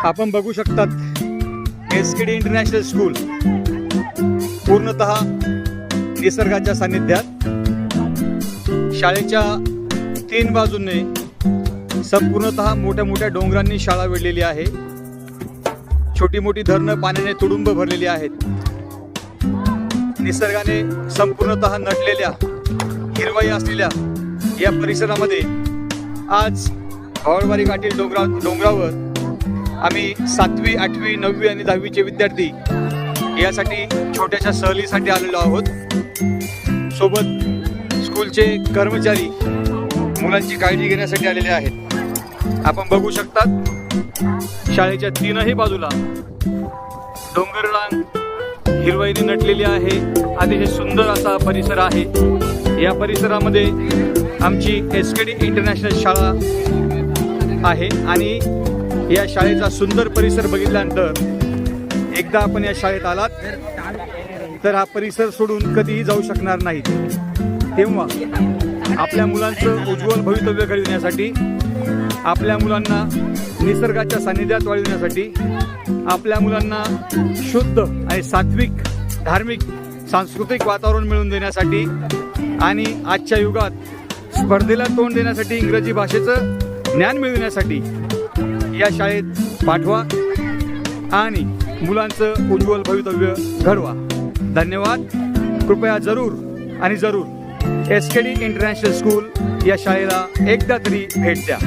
आपण बघू शकतात एसकेडी इंटरनॅशनल स्कूल पूर्णतः निसर्गाच्या सानिध्यात. शाळेच्या 3 बाजूने संपूर्णतः मोठ्या मोठ्या डोंगरांनी शाळा वेढलेली आहे. छोटी मोठी धरणं पाण्याने तुडुंब भरलेली आहेत. निसर्गाने संपूर्णतः नटलेल्या हिरवाई असलेल्या या परिसरामध्ये आज भावळबारी घाटील डोंगरावर आम्ही 7वी, 8वी, 9वी आणि 10वीचे विद्यार्थी यासाठी छोट्याशा सहलीसाठी आलेलो आहोत. सोबत स्कूलचे कर्मचारी मुलांची काळजी घेण्यासाठी आलेले आहेत. आपण बघू शकतात शाळेच्या 3ही बाजूला डोंगररांग हिरवाईने नटलेली आहे. अतिशय सुंदर असा परिसर आहे. या परिसरामध्ये आमची एसकेडी इंटरनॅशनल शाळा आहे आणि या शाळेचा सुंदर परिसर बघितल्यानंतर एकदा आपण या शाळेत आलात तर हा परिसर सोडून कधीही जाऊ शकणार नाहीत. तेव्हा आपल्या मुलांचं उज्ज्वल भवितव्य घडविण्यासाठी, आपल्या मुलांना निसर्गाच्या सानिध्यात वाढविण्यासाठी, आपल्या मुलांना शुद्ध आणि सात्विक, धार्मिक, सांस्कृतिक वातावरण मिळवून देण्यासाठी आणि आजच्या युगात स्पर्धेला तोंड देण्यासाठी इंग्रजी भाषेचं ज्ञान मिळविण्यासाठी या शाळेत पाठवा आणि मुलांचं उज्ज्वल भवितव्य घडवा. धन्यवाद. कृपया जरूर आणि जरूर एसकेडी इंटरनॅशनल स्कूल या शाळेला एकदा तरी भेट द्या.